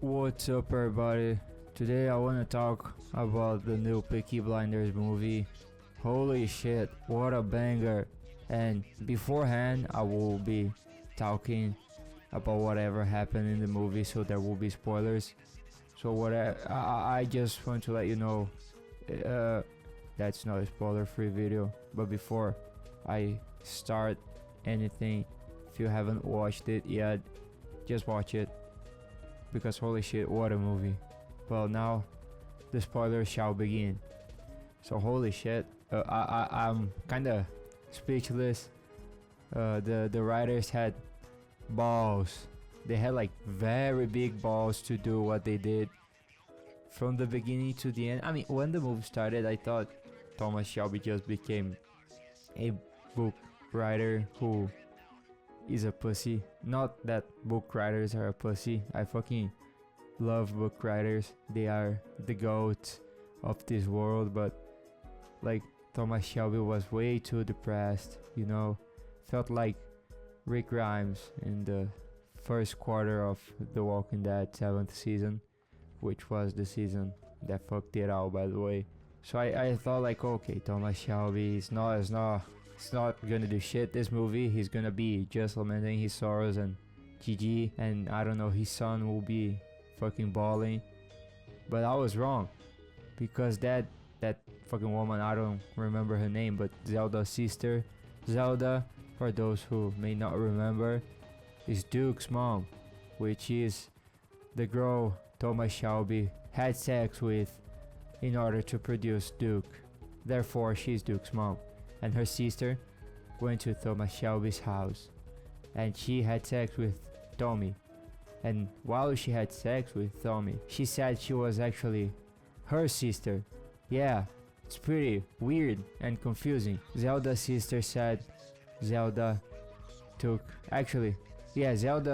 What's up, everybody? Today I want to talk about the new Peaky Blinders movie. Holy shit, what a banger! And beforehand, I will be talking about whatever happened in the movie, so there will be spoilers. So I just want to let you know, that's not a spoiler-free video. But before I start anything, if you haven't watched it yet, just watch it, because holy shit, what a movie. Well, now the spoilers shall begin. So holy shit, I'm kinda speechless. The writers had balls. They had like very big balls to do what they did from the beginning to the end. I mean, when the movie started, I thought Thomas Shelby just became a book writer who is a pussy. Not that book writers are a pussy. I fucking love book writers. They are the goats of this world. But like, Thomas Shelby was way too depressed, you know. Felt like Rick Grimes in the first quarter of The Walking Dead 7th season, which was the season that fucked it out, by the way. So I thought like, okay, Thomas Shelby is not gonna do shit this movie. He's gonna be just lamenting his sorrows and GG, and I don't know, his son will be fucking balling. But I was wrong, because that fucking woman, I don't remember her name, but Zelda's sister, Zelda, for those who may not remember, is Duke's mom, which is the girl Thomas Shelby had sex with in order to produce Duke. Therefore, she's Duke's mom. And her sister went to Thomas Shelby's house, and she had sex with Tommy. And while she had sex with Tommy, she said she was actually her sister. Yeah, it's pretty weird and confusing. Zelda's sister said Zelda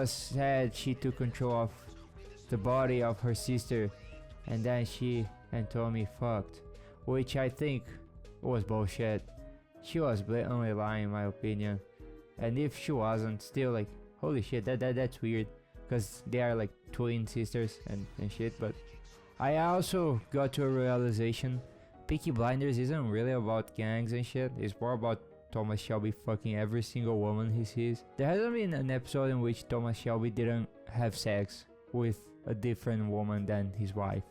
said she took control of the body of her sister, and then she and Tommy fucked, which I think was bullshit. She was blatantly lying, in my opinion. And if she wasn't, still like, holy shit, that's weird, because they are like twin sisters and shit. But I also got to a realization, Peaky Blinders isn't really about gangs and shit. It's more about Thomas Shelby fucking every single woman he sees. There hasn't been an episode in which Thomas Shelby didn't have sex with a different woman than his wife.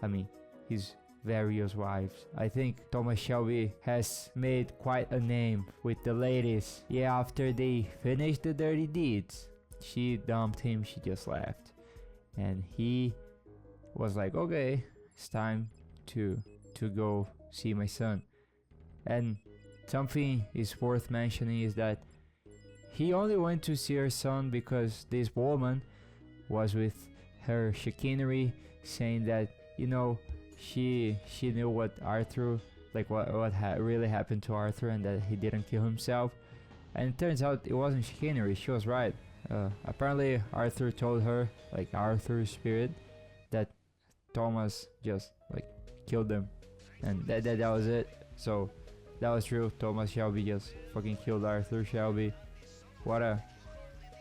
I mean, his various wives. I think Thomas Shelby has made quite a name with the ladies. Yeah, after they finished the dirty deeds, she dumped him, she just left. And he was like, okay, it's time to go see my son. And something is worth mentioning is that he only went to see her son because this woman was with her chicanery, saying that, you know, she knew what Arthur, like what really happened to Arthur, and that he didn't kill himself. And it turns out it wasn't chicanery. She was right. Apparently Arthur told her, like Arthur's spirit, that Thomas just like killed them, and that was it. So that was true. Thomas Shelby just fucking killed Arthur Shelby. What a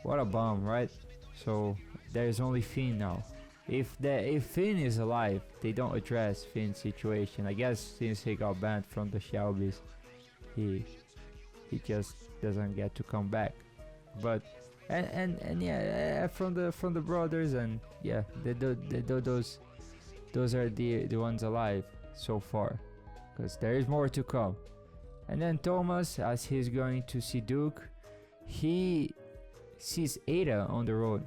bum, right? So there's only Finn now. If Finn is alive, they don't address Finn's situation. I guess since he got banned from the Shelbys, he just doesn't get to come back. But and yeah, from the brothers, and yeah, those are the ones alive so far, because there is more to come. And then Thomas, as he's going to see Duke, he sees Ada on the road.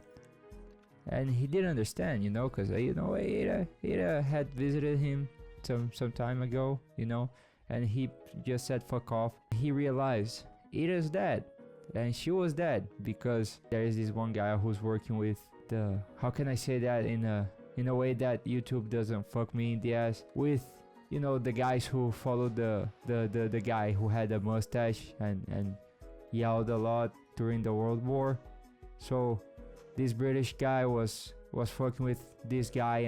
And he didn't understand, you know, because, you know, Ada had visited him some time ago, you know, and he just said fuck off. He realized Ada's dead, and she was dead because there is this one guy who's working with the, how can I say that in a way that YouTube doesn't fuck me in the ass, with, you know, the guys who followed the guy who had a mustache and yelled a lot during the World War. So this British guy was fucking with this guy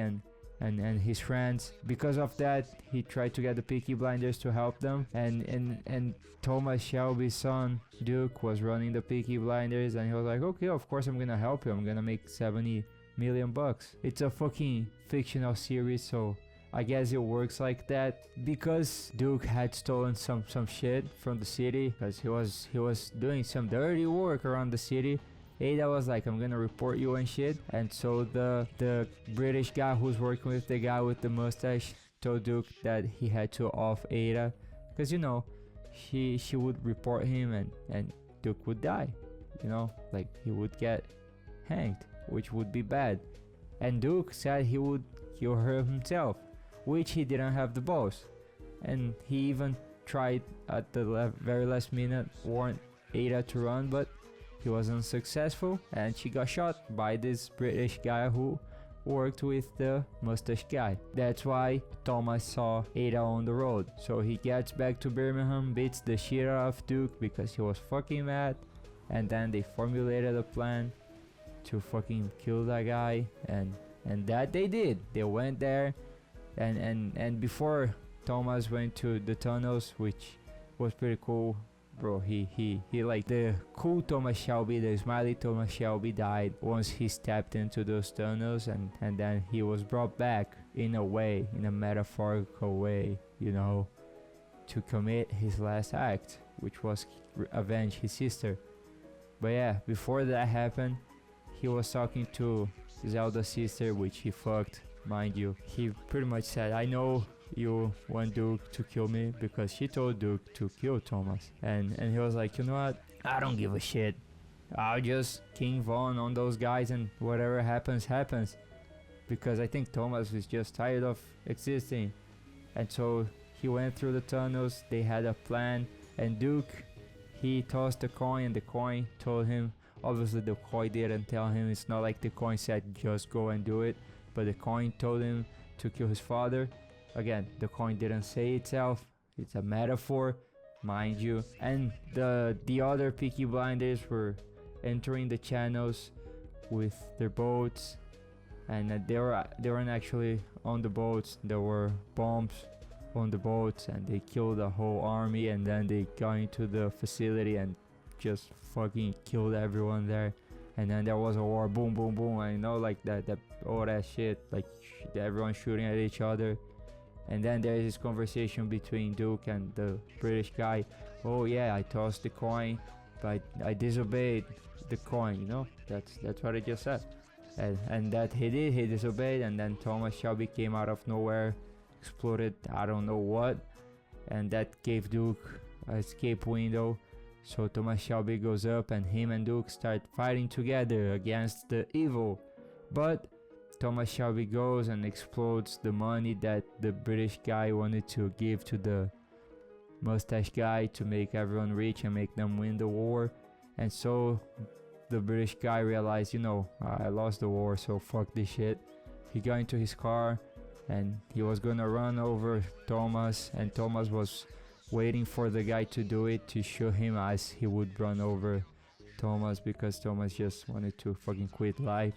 and his friends. Because of that, he tried to get the Peaky Blinders to help them, and Thomas Shelby's son Duke was running the Peaky Blinders, and he was like, okay, of course I'm gonna help you, I'm gonna make 70 million bucks. It's a fucking fictional series, so I guess it works like that. Because Duke had stolen some shit from the city, because he was doing some dirty work around the city. Ada was like, I'm gonna report you and shit. And so the British guy who's working with the guy with the mustache told Duke that he had to off Ada, because you know she would report him and Duke would die, you know, like he would get hanged, which would be bad. And Duke said he would kill her himself, which he didn't have the balls. And he even tried at the very last minute, warned Ada to run, but he was unsuccessful, and she got shot by this British guy who worked with the mustache guy. That's why Thomas saw Ada on the road. So he gets back to Birmingham, beats the shit out of Duke because he was fucking mad, and then they formulated a plan to fucking kill that guy, and that they did. They went there, and before Thomas went to the tunnels, which was pretty cool. Bro, he like the cool Thomas Shelby, the smiley Thomas Shelby died once he stepped into those tunnels, and then he was brought back in a way, in a metaphorical way, you know, to commit his last act, which was avenge his sister. But yeah, before that happened, he was talking to Zelda's sister, which he fucked, mind you. He pretty much said, I know you want Duke to kill me, because she told Duke to kill Thomas. And he was like, you know what? I don't give a shit. I'll just King Von on those guys, and whatever happens, happens. Because I think Thomas is just tired of existing. And so he went through the tunnels, they had a plan, and Duke, he tossed a coin, and the coin told him, obviously the coin didn't tell him, it's not like the coin said just go and do it, but the coin told him to kill his father. Again, the coin didn't say itself, it's a metaphor, mind you. And the other Peaky Blinders were entering the channels with their boats, and they weren't actually on the boats, there were bombs on the boats, and they killed the whole army, and then they got into the facility and just fucking killed everyone there. And then there was a war, boom boom boom, I know, like that all that shit, like everyone shooting at each other. And then there's this conversation between Duke and the British guy. Oh yeah, I tossed the coin, but I disobeyed the coin, you know, that's what I just said. And that he disobeyed, and then Thomas Shelby came out of nowhere, exploded I don't know what, and that gave Duke a escape window. So Thomas Shelby goes up, and him and Duke start fighting together against the evil. But Thomas Shelby goes and explodes the money that the British guy wanted to give to the mustache guy to make everyone rich and make them win the war. And so the British guy realized, you know, I lost the war, so fuck this shit. He got into his car and he was gonna run over Thomas, and Thomas was waiting for the guy to do it to show him as he would run over Thomas, because Thomas just wanted to fucking quit life.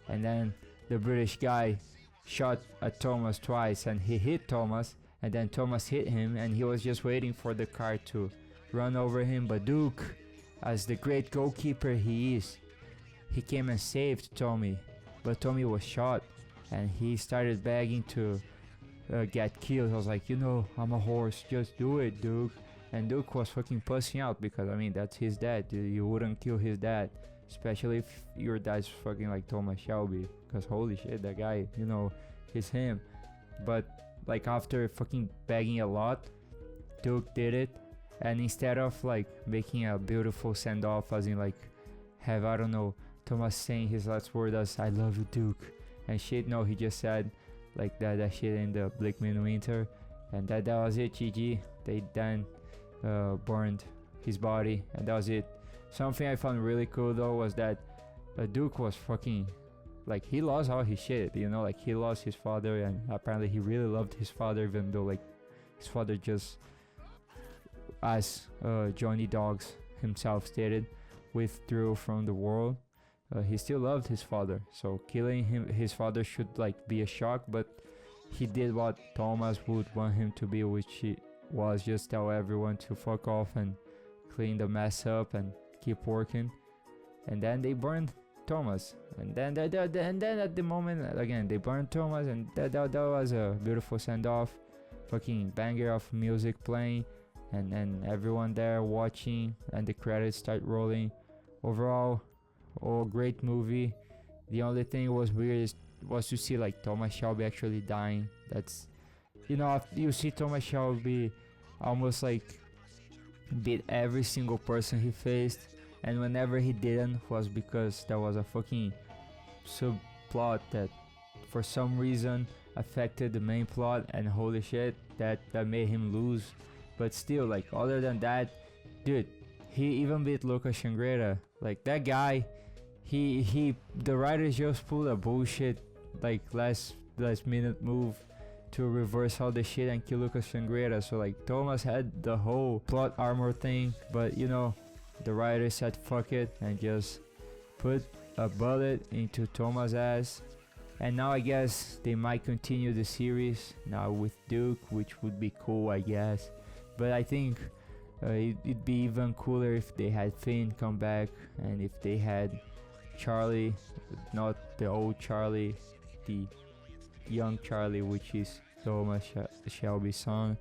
And then the British guy shot at Thomas twice, and he hit Thomas, and then Thomas hit him, and he was just waiting for the car to run over him. But Duke, as the great goalkeeper he is, he came and saved Tommy, but Tommy was shot, and he started begging to get killed. I was like, you know, I'm a horse, just do it, Duke. And Duke was fucking pussing out, because I mean, that's his dad, you wouldn't kill his dad, especially if your dad's fucking like Thomas Shelby, because holy shit, that guy, you know, he's him. But like after fucking begging a lot, Duke did it, and instead of like making a beautiful send off, as in like have, I don't know, Thomas saying his last word as I love you Duke and shit, no, he just said like that shit in the Blackman Winter, and that was it, GG. They then burned his body, and that was it. Something I found really cool though was that Duke was fucking, like, he lost all his shit, you know, like he lost his father, and apparently he really loved his father, even though like his father just, as Johnny Dogs himself stated, withdrew from the world. He still loved his father, so killing his father should like be a shock, but he did what Thomas would want him to be, which he was just tell everyone to fuck off and clean the mess up and keep working. And then they burned Thomas. And then at the moment again they burned Thomas, and that was a beautiful send off. Fucking banger of music playing, and everyone there watching, and the credits start rolling. Overall, oh, great movie. The only thing was weird was to see like Thomas Shelby actually dying. That's, you know, you see Thomas Shelby almost like beat every single person he faced, and whenever he didn't was because there was a fucking subplot that for some reason affected the main plot, and holy shit, that made him lose. But still, like, other than that, dude, he even beat Lucas Shangreta. Like, that guy, the writers just pulled a bullshit like last minute move to reverse all the shit and kill Lucas Shangreta. So like Thomas had the whole plot armor thing, but you know, the writers said fuck it and just put a bullet into Thomas' ass. And now I guess they might continue the series now with Duke, which would be cool, I guess. But I think it'd be even cooler if they had Finn come back, and if they had Charlie, not the old Charlie, the young Charlie, which is Thomas Shelby's son,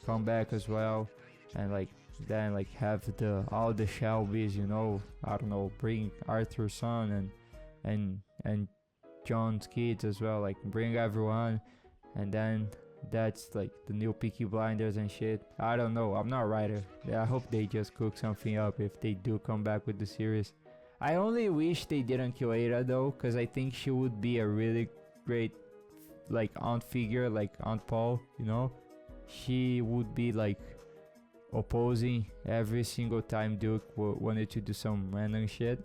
come back as well, and like then like have all the Shelbys, you know, I don't know, bring Arthur's son and John's kids as well, like bring everyone, and then that's like the new Peaky Blinders and shit. I don't know, I'm not a writer. I hope they just cook something up if they do come back with the series. I only wish they didn't kill Ada though, because I think she would be a really great like aunt figure, like Aunt Paul, you know. She would be like opposing every single time Duke wanted to do some random shit.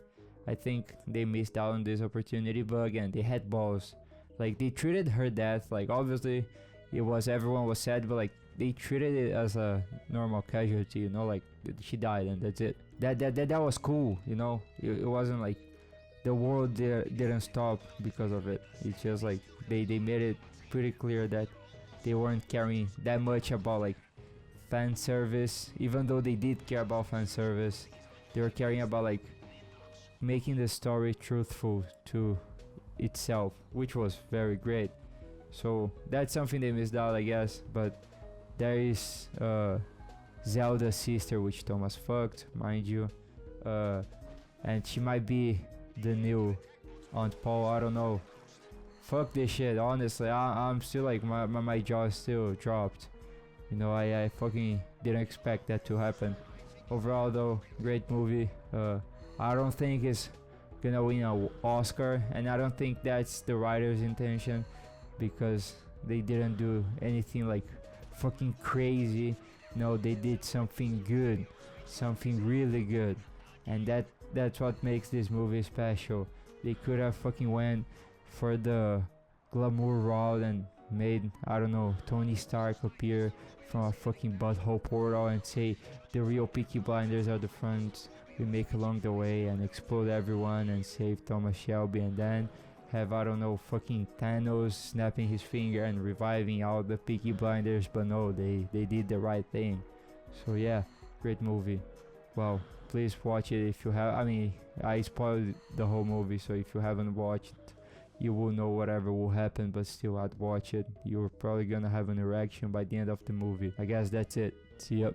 I think they missed out on this opportunity, but again, they had balls. Like, they treated her death, like, obviously everyone was sad, but like they treated it as a normal casualty, you know, like she died and that's it. That was cool, you know. It wasn't like the world didn't stop because of it. It's just like they made it pretty clear that they weren't caring that much about like fan service, even though they did care about fan service. They were caring about like making the story truthful to itself, which was very great. So that's something they missed out, I guess. But there is Zelda's sister, which Thomas fucked, mind you, and she might be the new Aunt Paul. I don't know. Fuck this shit. Honestly, I'm still like my jaw still dropped. You know, I fucking didn't expect that to happen. Overall, though, great movie. I don't think it's gonna win an Oscar, and I don't think that's the writer's intention, because they didn't do anything like fucking crazy. No, they did something good, something really good, and that's what makes this movie special. They could have fucking went for the glamour route and made, I don't know, Tony Stark appear from a fucking butthole portal and say the real Peaky Blinders are the friends we make along the way, and explode everyone and save Thomas Shelby, and then have, I don't know, fucking Thanos snapping his finger and reviving all the Peaky Blinders. But no, they did the right thing. So yeah, great movie. Wow, please watch it if you have. I mean, I spoiled the whole movie, so if you haven't watched, you will know whatever will happen, but still, I'd watch it. You're probably gonna have an erection by the end of the movie. I guess that's it. See ya.